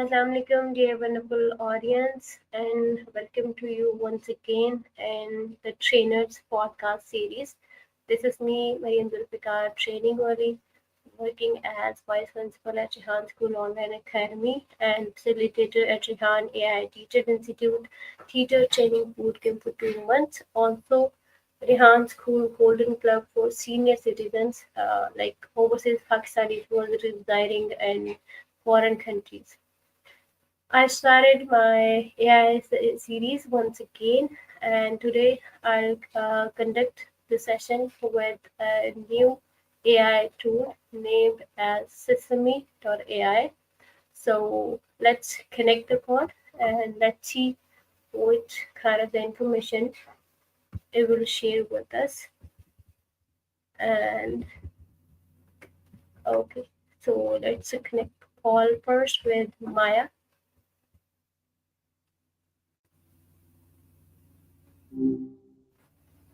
Assalamualaikum, dear wonderful audience, and welcome to you once again in the Trainers podcast series. This is me, Mariam Zulfikar, training early, working as Vice Principal at Rehan School Online Academy and facilitator at Rehan AI Teacher Institute, Teacher Training Bootcamp for 2 months. Also, Rehan School Golden Club for senior citizens like overseas Pakistanis who are residing in foreign countries. I started my AI series once again, and today I'll conduct the session with a new AI tool named as Sesame.ai. So let's connect the code and let's see which kind of the information it will share with us. And okay, so let's connect call first with Maya.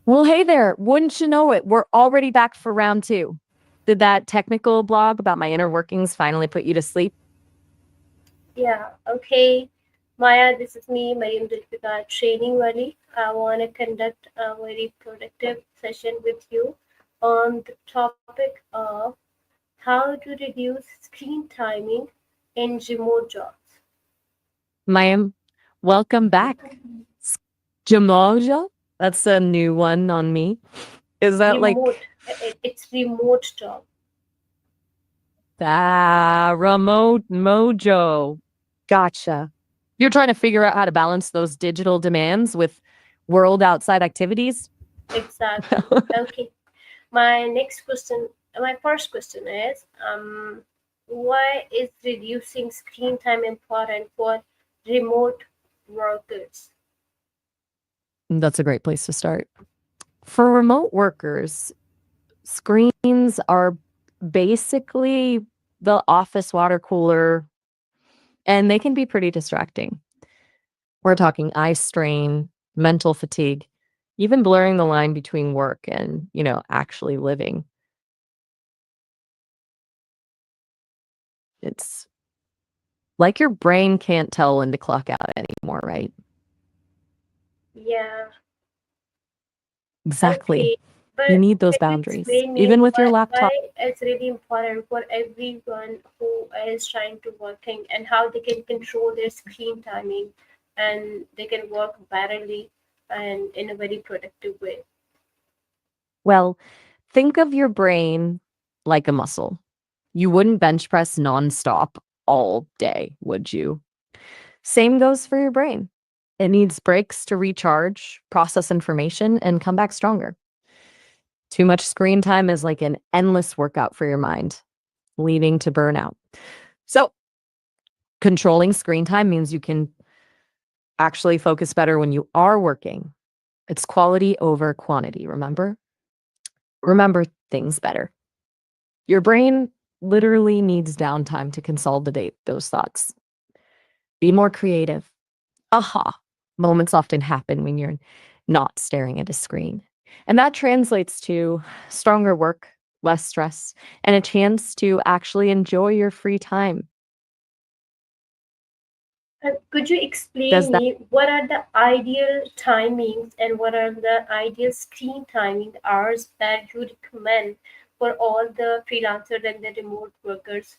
Well, hey there. Wouldn't you know it? We're already back for round two. Did that technical blog about my inner workings finally put you to sleep? Yeah, okay. Maya, this is me, Mariam Dulfika, training Wali. I want to conduct a very productive session with you on the topic of how to reduce screen timing in remote jobs. Mayim, welcome back. Jamoja? That's a new one on me. Is that like It's remote job. remote mojo? Gotcha. You're trying to figure out how to balance those digital demands with world outside activities? Exactly. Okay. My next question, my first question is, why is reducing screen time important for remote workers? That's a great place to start. For remote workers, screens are basically the office water cooler, and they can be pretty distracting. We're talking eye strain, mental fatigue, even blurring the line between work and, actually living. It's like your brain can't tell when to clock out anymore, right? Yeah, Exactly. okay. You But need those can you boundaries, explain me even with your why laptop. it's really important for everyone who is trying to working and how they can control their screen timing and they can work betterly and in a very productive way? Well, think of your brain like a muscle. You wouldn't bench press nonstop all day, would you? Same goes for your brain. It needs breaks to recharge, process information, and come back stronger. Too much screen time is like an endless workout for your mind, leading to burnout. So, controlling screen time means you can actually focus better when you are working. It's quality over quantity, remember? Remember things better. Your brain literally needs downtime to consolidate those thoughts. Be more creative. Aha moments often happen when you're not staring at a screen. And that translates to stronger work, less stress, and a chance to actually enjoy your free time. Could you Does explain that? me what are the ideal timings and what are the ideal screen timing hours that you recommend for all the freelancers and the remote workers?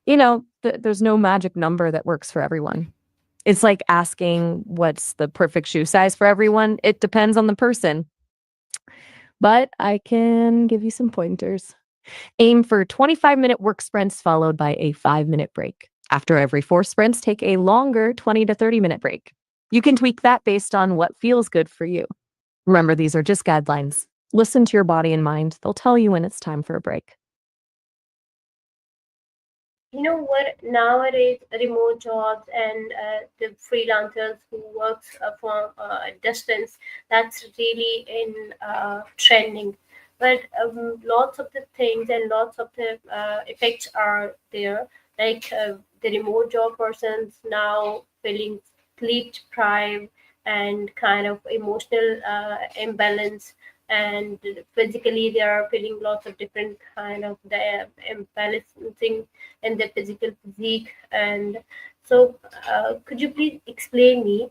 There's no magic number that works for everyone. It's like asking what's the perfect shoe size for everyone. It depends on the person. But I can give you some pointers. Aim for 25-minute work sprints followed by a 5-minute break. After every 4 sprints, take a longer 20 to 30-minute break. You can tweak that based on what feels good for you. Remember, these are just guidelines. Listen to your body and mind. They'll tell you when it's time for a break. You know what, nowadays remote jobs and the freelancers who works from distance, that's really in trending. But lots of the things and lots of the effects are there, like the remote job persons now feeling sleep deprived and kind of emotional imbalance and physically they are feeling lots of different kind of the imbalancing in their physical physique. And so could you please explain me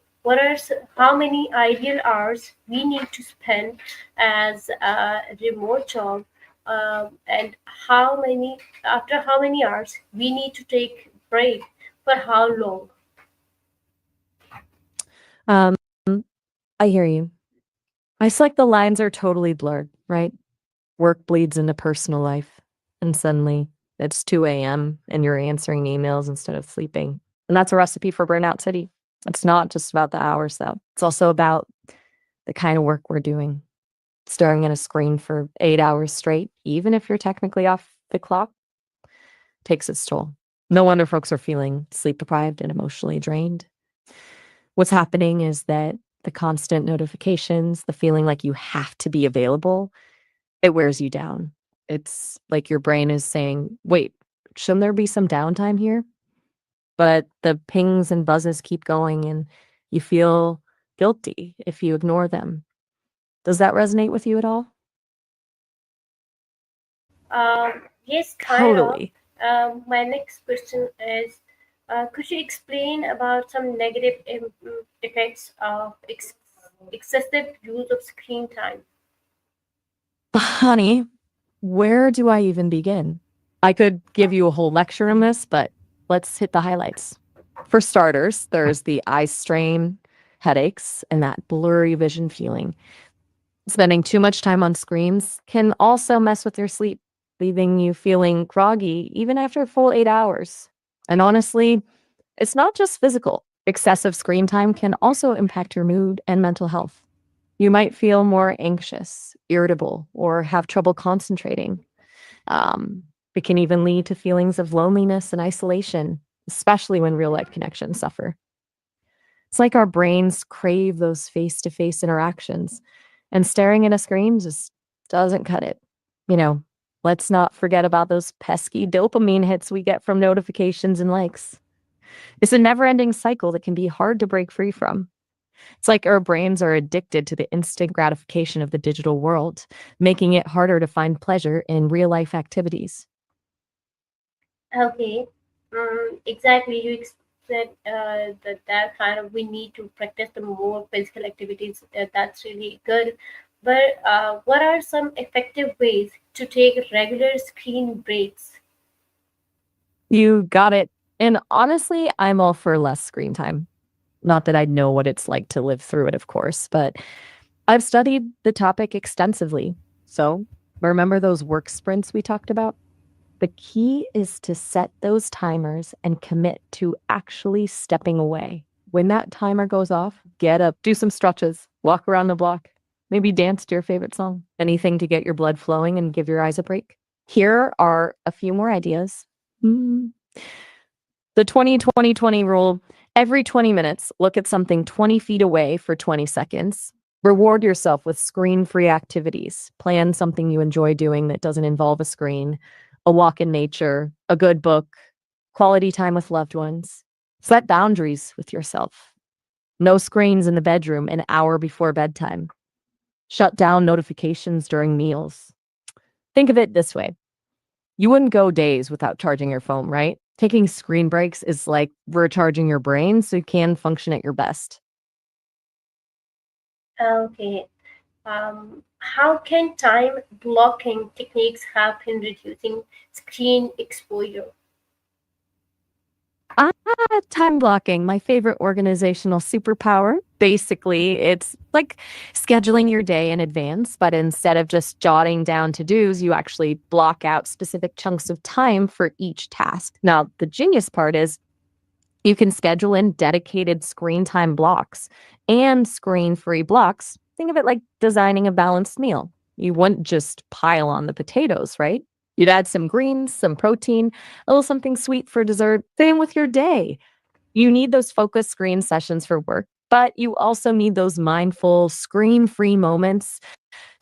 how many ideal hours we need to spend as a remote job, and how many after how many hours we need to take break for how long? Um, I hear you. It's like the lines are totally blurred, right? Work bleeds into personal life, and suddenly it's 2 a.m. and you're answering emails instead of sleeping. And that's a recipe for burnout city. It's not just about the hours, though. It's also about the kind of work we're doing. Staring at a screen for 8 hours straight, even if you're technically off the clock, takes its toll. No wonder folks are feeling sleep deprived and emotionally drained. What's happening is that the constant notifications, the feeling like you have to be available, it wears you down. It's like your brain is saying, wait, shouldn't there be some downtime here? But the pings and buzzes keep going and you feel guilty if you ignore them. Does that resonate with you at all? Yes, kind of. Totally. My next question is, could you explain about some negative effects of excessive use of screen time? Honey, where do I even begin? I could give you a whole lecture on this, but let's hit the highlights. For starters, there's the eye strain, headaches, and that blurry vision feeling. Spending too much time on screens can also mess with your sleep, leaving you feeling groggy even after a full 8 hours. And honestly, it's not just physical. Excessive screen time can also impact your mood and mental health. You might feel more anxious, irritable, or have trouble concentrating. Um, it can even lead to feelings of loneliness and isolation, especially when real life connections suffer. It's like our brains crave those face to face interactions, and staring at a screen just doesn't cut it. You know, let's not forget about those pesky dopamine hits we get from notifications and likes. It's a never ending cycle that can be hard to break free from. It's like our brains are addicted to the instant gratification of the digital world, making it harder to find pleasure in real life activities. Okay, exactly. You said that kind of we need to practice the more physical activities. That's really good. But what are some effective ways to take regular screen breaks? You got it. And honestly, I'm all for less screen time. Not that I know what it's like to live through it, of course, but I've studied the topic extensively. So, remember those work sprints we talked about? The key is to set those timers and commit to actually stepping away. When that timer goes off, get up, do some stretches, walk around the block, maybe dance to your favorite song. Anything to get your blood flowing and give your eyes a break. Here are a few more ideas. Mm, The 20-20-20 rule: every 20 minutes, look at something 20 feet away for 20 seconds. Reward yourself with screen free activities. Plan something you enjoy doing that doesn't involve a screen, a walk in nature, a good book, quality time with loved ones. Set boundaries with yourself. No screens in the bedroom an hour before bedtime. Shut down notifications during meals. Think of it this way: you wouldn't go days without charging your phone, right? Taking screen breaks is like recharging your brain so you can function at your best. Okay. How can time blocking techniques help in reducing screen exposure? Ah, time blocking, my favorite organizational superpower. Basically, it's like scheduling your day in advance, but instead of just jotting down to dos, you actually block out specific chunks of time for each task. Now, the genius part is you can schedule in dedicated screen time blocks and screen free blocks. Think of it like designing a balanced meal. You wouldn't just pile on the potatoes, right? You'd add some greens, some protein, a little something sweet for dessert. Same with your day. You need those focused screen sessions for work, but you also need those mindful, screen free moments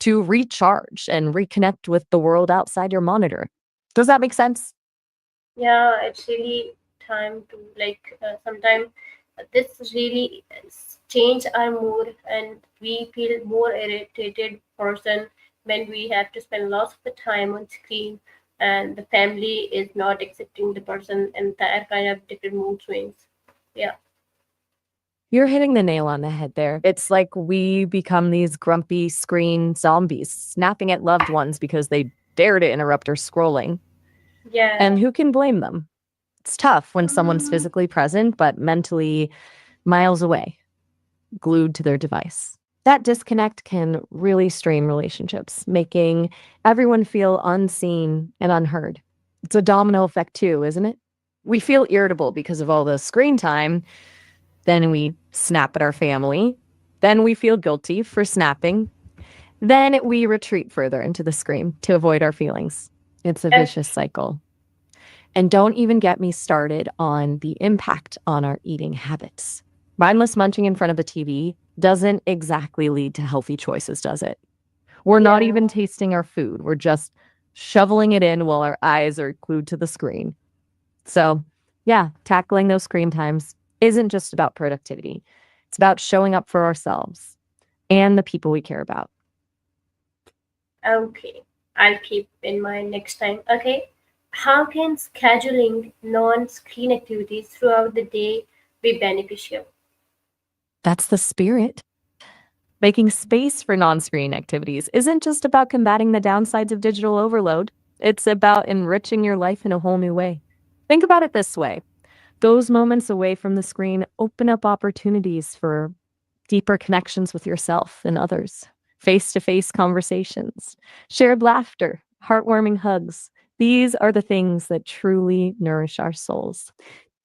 to recharge and reconnect with the world outside your monitor. Does that make sense? Yeah, it's really time to like sometime. this really change our mood, and we feel more irritated person when we have to spend lots of the time on screen, and the family is not accepting the person, and that kind of different mood swings. Yeah. You're hitting the nail on the head there. It's like we become these grumpy screen zombies, snapping at loved ones because they dare to interrupt our scrolling. Yeah. And who can blame them? It's tough when someone's Mm, physically present, but mentally miles away, glued to their device. That disconnect can really strain relationships, making everyone feel unseen and unheard. It's a domino effect, too, isn't it? We feel irritable because of all the screen time. Then we snap at our family. Then we feel guilty for snapping. Then we retreat further into the screen to avoid our feelings. It's a and vicious cycle. And don't even get me started on the impact on our eating habits. Mindless munching in front of the TV doesn't exactly lead to healthy choices, does it? We're not yeah. even tasting our food. We're just shoveling it in while our eyes are glued to the screen. So, yeah, tackling those screen times isn't just about productivity. It's about showing up for ourselves and the people we care about. Okay, I'll keep in mind next time. Okay, how can scheduling non-screen activities throughout the day be beneficial? That's the spirit. Making space for non screen activities isn't just about combating the downsides of digital overload, it's about enriching your life in a whole new way. Think about it this way: those moments away from the screen open up opportunities for deeper connections with yourself and others, face to face conversations, shared laughter, heartwarming hugs. These are the things that truly nourish our souls.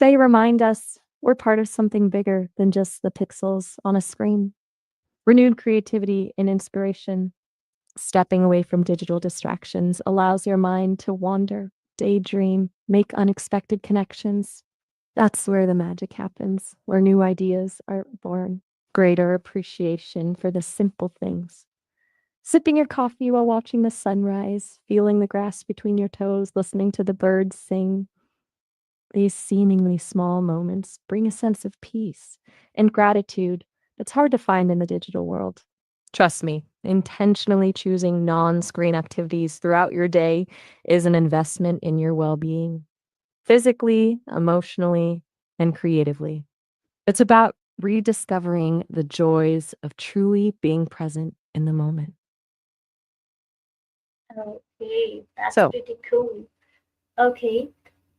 They remind us we're part of something bigger than just the pixels on a screen. Renewed creativity and inspiration. Stepping away from digital distractions allows your mind to wander, daydream, make unexpected connections. That's where the magic happens, where new ideas are born. Greater appreciation for the simple things. Sipping your coffee while watching the sunrise, feeling the grass between your toes, listening to the birds sing. These seemingly small moments bring a sense of peace and gratitude that's hard to find in the digital world. Trust me, intentionally choosing non screen activities throughout your day is an investment in your well being, physically, emotionally, and creatively. It's about rediscovering the joys of truly being present in the moment. Okay, that's So, pretty cool. Okay,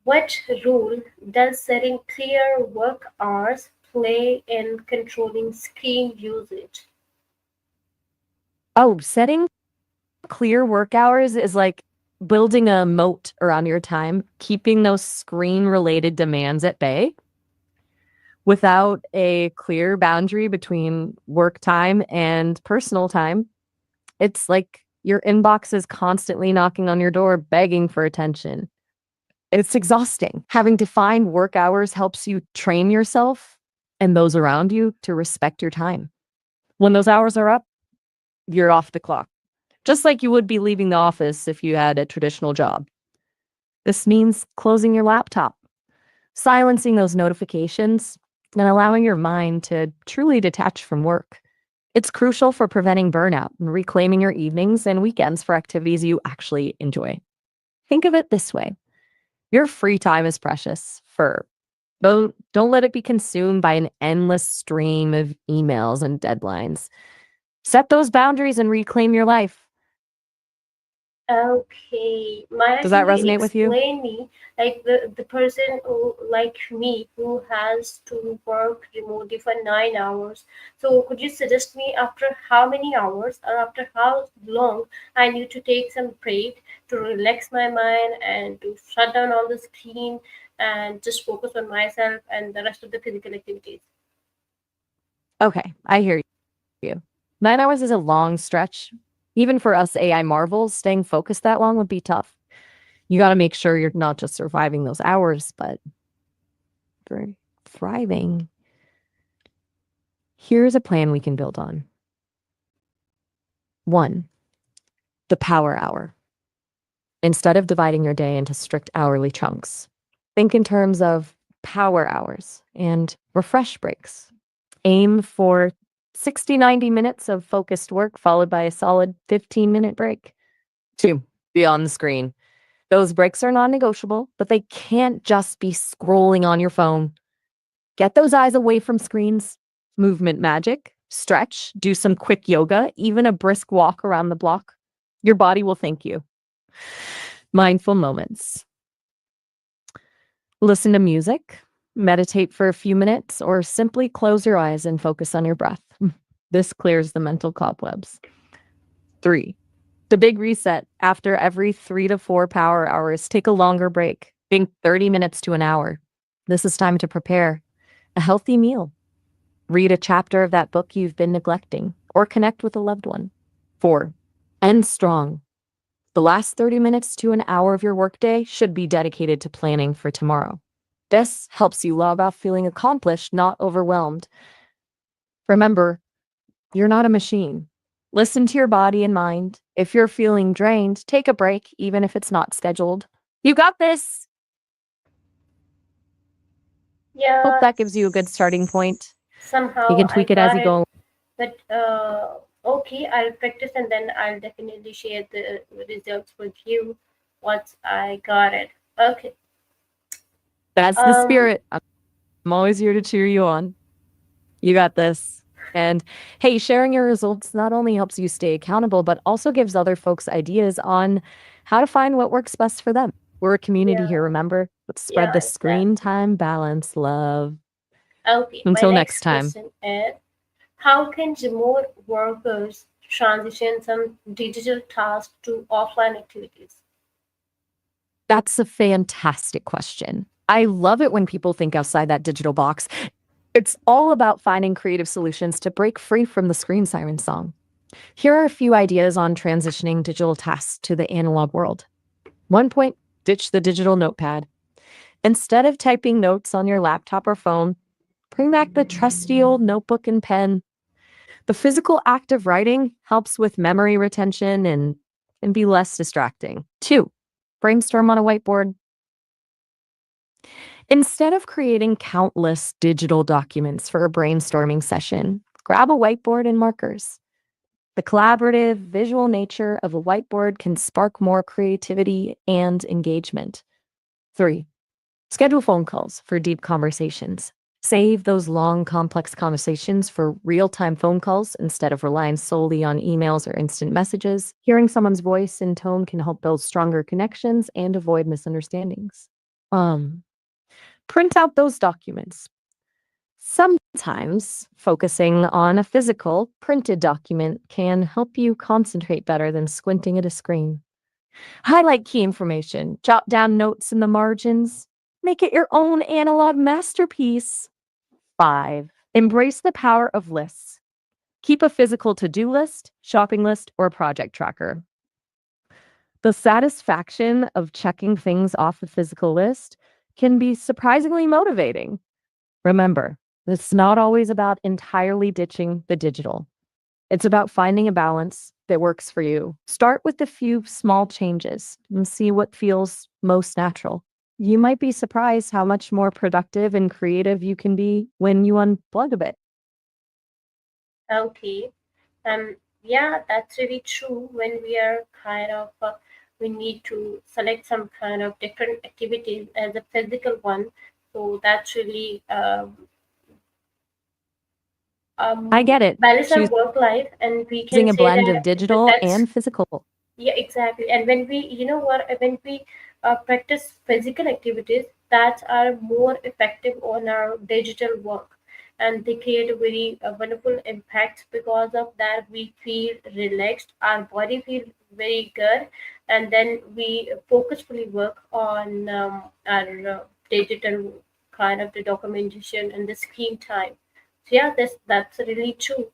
what role does setting clear work hours play in controlling screen usage? setting clear work hours is like building a moat around your time, keeping those screen related demands at bay. Without a clear boundary between work time and personal time, it's like your inbox is constantly knocking on your door, begging for attention. It's exhausting. Having defined work hours helps you train yourself and those around you to respect your time. When those hours are up, you're off the clock, just like you would be leaving the office if you had a traditional job. This means closing your laptop, silencing those notifications, and allowing your mind to truly detach from work. It's crucial for preventing burnout and reclaiming your evenings and weekends for activities you actually enjoy. Think of it this way: your free time is precious. Don't let it be consumed by an endless stream of emails and deadlines. Set those boundaries and reclaim your life. Okay, Maya, Does can that you resonate with you? explain me, like the person who, like me, who has to work remotely for 9 hours? So could you suggest me after how many hours or after how long I need to take some break to relax my mind and to shut down all the screen and just focus on myself and the rest of the physical activities? Okay, I hear you. 9 hours is a long stretch. Even for us AI marvels, staying focused that long would be tough. You got to make sure you're not just surviving those hours, but for thriving. Here's a plan we can build on. One, the power hour. Instead of dividing your day into strict hourly chunks, think in terms of power hours and refresh breaks. Aim for 60-90 minutes of focused work, followed by a solid 15-minute break. 2, be on the screen. Those breaks are non negotiable, but they can't just be scrolling on your phone. Get those eyes away from screens. Movement magic, stretch, do some quick yoga, even a brisk walk around the block. Your body will thank you. Mindful moments. Listen to music, meditate for a few minutes, or simply close your eyes and focus on your breath. This clears the mental cobwebs. 3, the big reset. After every 3 to 4 power hours, take a longer break, think 30 minutes to an hour. This is time to prepare a healthy meal. Read a chapter of that book you've been neglecting, or connect with a loved one. 4, end strong. The last 30 minutes to an hour of your workday should be dedicated to planning for tomorrow. This helps you log off feeling accomplished, not overwhelmed. Remember, you're not a machine. Listen to your body and mind. If you're feeling drained, take a break, even if it's not scheduled. You got this. Hope Yeah, that gives you a good starting point. You somehow can I tweak it as got you it. go. But okay, I'll practice and then I'll definitely share the results with you once I got it. Okay. That's the Um, spirit. I'm always here to cheer you on. You got this. And hey, sharing your results not only helps you stay accountable, but also gives other folks ideas on how to find what works best for them. We're a community here, yeah, remember? Let's spread yeah, the screen exactly. time balance, love. Okay, my Until next next time. question is, how can remote workers transition some digital tasks to offline activities? That's a fantastic question. I love it when people think outside that digital box. It's all about finding creative solutions to break free from the screen siren song. Here are a few ideas on transitioning digital tasks to the analog world. 1 point, ditch the digital notepad. Instead of typing notes on your laptop or phone, bring back the trusty old notebook and pen. The physical act of writing helps with memory retention and can be less distracting. 2, brainstorm on a whiteboard. Instead of creating countless digital documents for a brainstorming session, grab a whiteboard and markers. The collaborative, visual nature of a whiteboard can spark more creativity and engagement. 3, schedule phone calls for deep conversations. Save those long, complex conversations for real time phone calls instead of relying solely on emails or instant messages. Hearing someone's voice and tone can help build stronger connections and avoid misunderstandings. Um, Print out those documents. Sometimes focusing on a physical, printed document can help you concentrate better than squinting at a screen. Highlight key information, jot down notes in the margins, make it your own analog masterpiece. 5, embrace the power of lists. Keep a physical to do list, shopping list, or project tracker. The satisfaction of checking things off a physical list can be surprisingly motivating. Remember, it's not always about entirely ditching the digital. It's about finding a balance that works for you. Start with a few small changes and see what feels most natural. You might be surprised how much more productive and creative you can be when you unplug a bit. Okay. Yeah, that's really true. When we are kind of, we need to select some kind of different activities as a physical one. So that's really I get it. balance our Choosing work life, and we can a say blend of that digital that's and physical. yeah, exactly. And when we, you know what, when we practice physical activities that are more effective on our digital work, and they create a very wonderful impact. Because of that, we feel relaxed, our body feels very good, and then we focusfully work on our digital kind of the documentation and the screen time. So yeah, that's really true.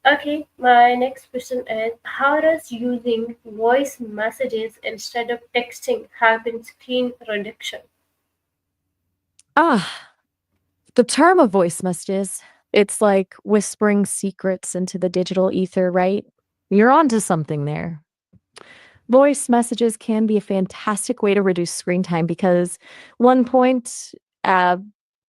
Okay, my next question is, how does using voice messages instead of texting help in screen reduction? Ah, the term of voice messages, it's like whispering secrets into the digital ether, right? You're onto something there. Voice messages can be a fantastic way to reduce screen time because 1 point, Uh,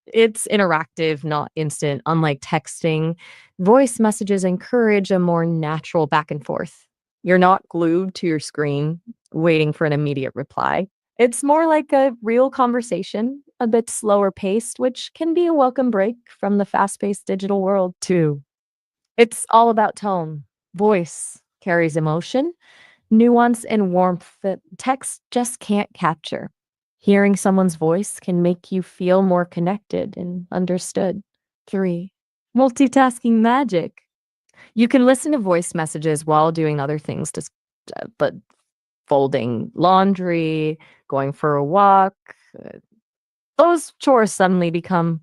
it's interactive, not instant. Unlike texting, voice messages encourage a more natural back and forth. You're not glued to your screen waiting for an immediate reply. It's more like a real conversation, a bit slower paced, which can be a welcome break from the fast paced digital world, too. It's all about tone. Voice carries emotion, nuance, and warmth that text just can't capture. Hearing someone's voice can make you feel more connected and understood. 3. Multitasking magic. You can listen to voice messages while doing other things, but folding laundry, going for a walk, uh, those chores suddenly become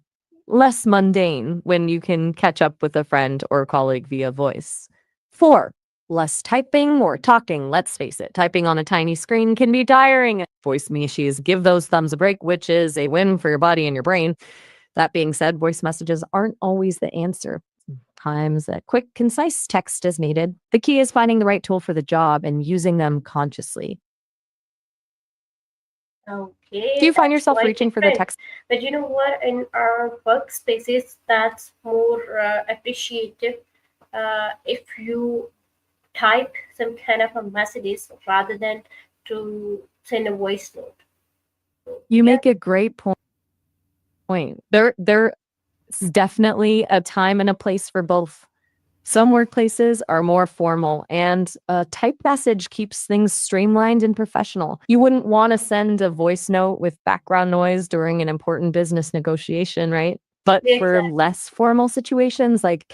less mundane when you can catch up with a friend or colleague via voice. 4. Less typing, more talking. Let's face it, typing on a tiny screen can be tiring. Voice meshes give those thumbs a break, which is a win for your body and your brain. That being said, voice messages aren't always the answer. Sometimes a quick, concise text is needed. The key is finding the right tool for the job and using them consciously. Do Okay, you find that's yourself quite reaching for the different. text? But you know what? In our workspaces, that's more appreciative if you type some kind of a messages rather than to send a voice note. So, You yeah, make a great point. There's definitely a time and a place for both. Some workplaces are more formal, and a typed message keeps things streamlined and professional. You wouldn't want to send a voice note with background noise during an important business negotiation, right? But for exactly. less formal situations like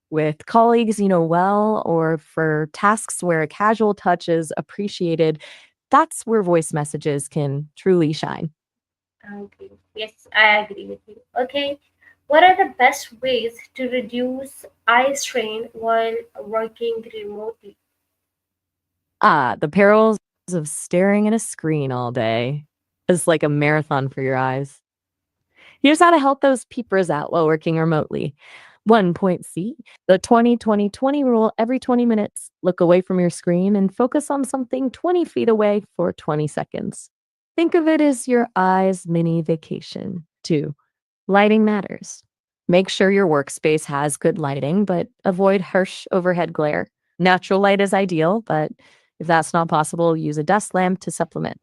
with colleagues you know well, or for tasks where a casual touch is appreciated, that's where voice messages can truly shine. Okay. Yes, I agree with you. Okay. What are the best ways to reduce eye strain while working remotely? The perils of staring at a screen all day is like a marathon for your eyes. Here's how to help those peepers out while working remotely. 1.C, the 20-20-20 rule. Every 20 minutes, look away from your screen and focus on something 20 feet away for 20 seconds. Think of it as your eyes' mini vacation. 2. Lighting matters. Make sure your workspace has good lighting, but avoid harsh overhead glare. Natural light is ideal, but if that's not possible, use a desk lamp to supplement.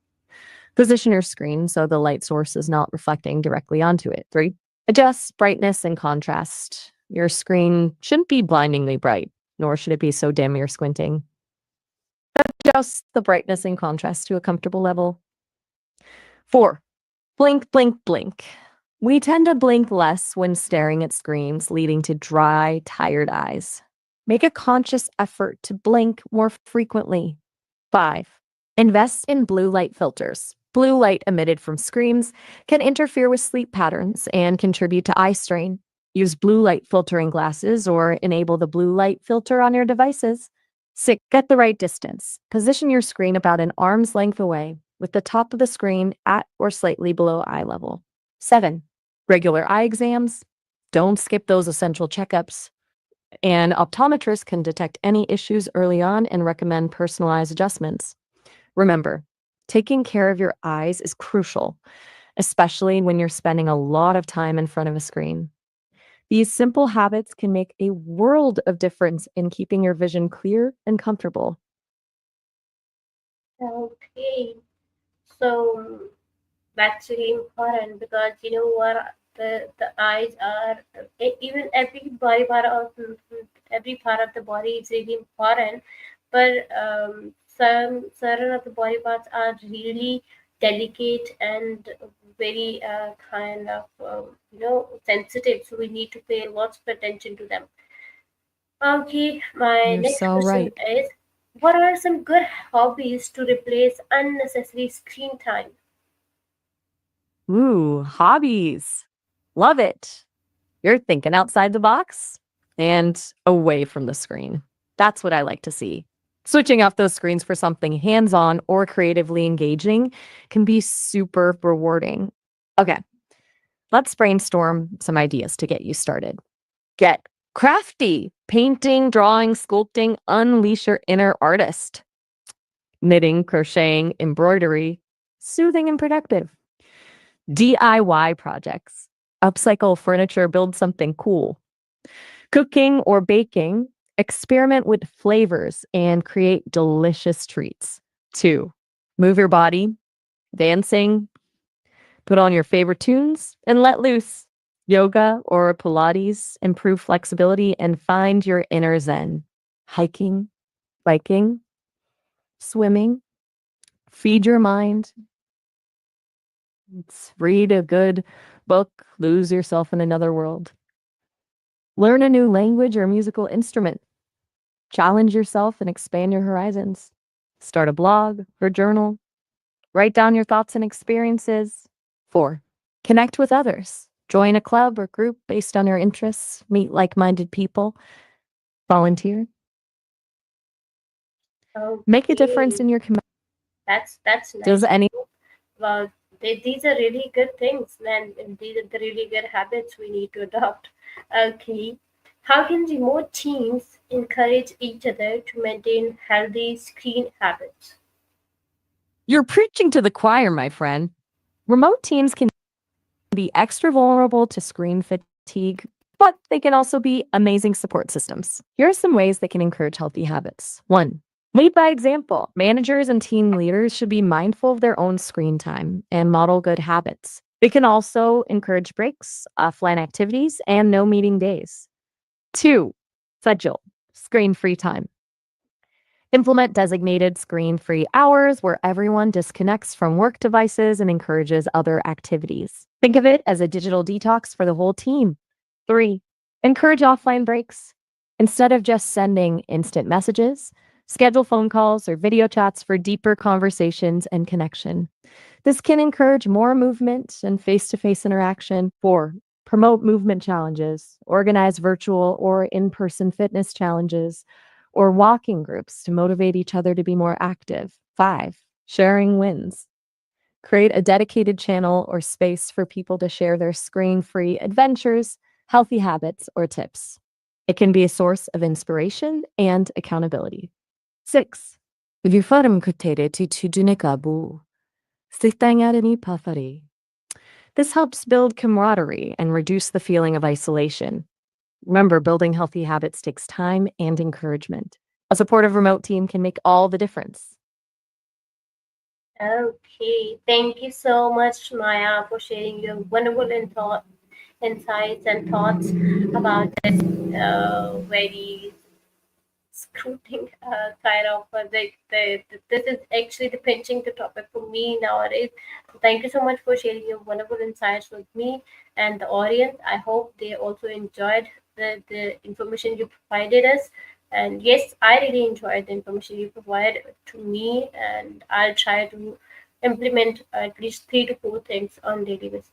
Position your screen so the light source is not reflecting directly onto it. 3. Adjust brightness and contrast. Your screen shouldn't be blindingly bright, nor should it be so dim you're squinting. Adjust the brightness and contrast to a comfortable level. 4. Blink, blink, blink. We tend to blink less when staring at screens, leading to dry, tired eyes. Make a conscious effort to blink more frequently. 5. Invest in blue light filters. Blue light emitted from screens can interfere with sleep patterns and contribute to eye strain. Use blue light filtering glasses or enable the blue light filter on your devices. 6. Get the right distance. Position your screen about an arm's length away, with the top of the screen at or slightly below eye level. 7. Regular eye exams. Don't skip those essential checkups. And optometrists can detect any issues early on and recommend personalized adjustments. Remember, taking care of your eyes is crucial, especially when you're spending a lot of time in front of a screen. These simple habits can make a world of difference in keeping your vision clear and comfortable. Okay. So that's really important because you know what, the eyes are even every part of the body is really important, but some certain of the body parts are really delicate and very kind of sensitive, so we need to pay lots of attention to them. Okay, my You're next so question right. is, what are some good hobbies to replace unnecessary screen time? Ooh, hobbies. Love it. You're thinking outside the box and away from the screen. That's what I like to see. Switching off those screens for something hands on or creatively engaging can be super rewarding. Okay, let's brainstorm some ideas to get you started. Get crafty, painting, drawing, sculpting, unleash your inner artist. Knitting, crocheting, embroidery, soothing and productive. DIY projects. Upcycle furniture, build something cool. Cooking or baking, experiment with flavors and create delicious treats. 2, move your body, dancing, put on your favorite tunes, and let loose. Yoga or Pilates, improve flexibility and find your inner zen. Hiking, biking, swimming, feed your mind, read a good book, lose yourself in another world. Learn a new language or musical instrument. Challenge yourself and expand your horizons. Start a blog or journal. Write down your thoughts and experiences. 4, connect with others. Join a club or group based on your interests. Meet like minded people. Volunteer. Make a difference Okay, in your community. that's Does nice. any Well, these are really good things, and these are the really good habits we need to adopt. Okay, how can remote teams encourage each other to maintain healthy screen habits? You're preaching to the choir, my friend. Remote teams can be extra vulnerable to screen fatigue, but they can also be amazing support systems. Here are some ways they can encourage healthy habits. 1, lead by example. Managers and team leaders should be mindful of their own screen time and model good habits. They can also encourage breaks, offline activities, and no meeting days. 2, schedule screen free time. Implement designated screen free hours where everyone disconnects from work devices and encourages other activities. Think of it as a digital detox for the whole team. 3, encourage offline breaks. Instead of just sending instant messages, schedule phone calls or video chats for deeper conversations and connection. This can encourage more movement and face to face interaction. 4, promote movement challenges, organize virtual or in person fitness challenges, or walking groups to motivate each other to be more active. 5, sharing wins. Create a dedicated channel or space for people to share their screen free adventures, healthy habits, or tips. It can be a source of inspiration and accountability. 6, Vifarm kutere ti tujunikabu. Sitangari pafari. This helps build camaraderie and reduce the feeling of isolation. Remember, building healthy habits takes time and encouragement. A supportive remote team can make all the difference. Okay, thank you so much, Maya, for sharing your wonderful insights and thoughts about this very scrutiny kind of this is actually the pinching the topic for me nowadays. So thank you so much for sharing your wonderful insights with me and the audience. I hope they also enjoyed the information you provided us. And yes, I really enjoyed the information you provided to me, and I'll try to implement at least 3 to 4 things on daily basis.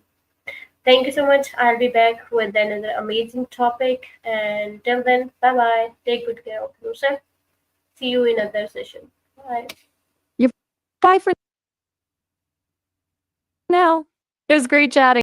Thank you so much. I'll be back with another amazing topic. And till then, bye bye. Take good care of yourself. See you in another session. Bye. You're bye for now. It was great chatting.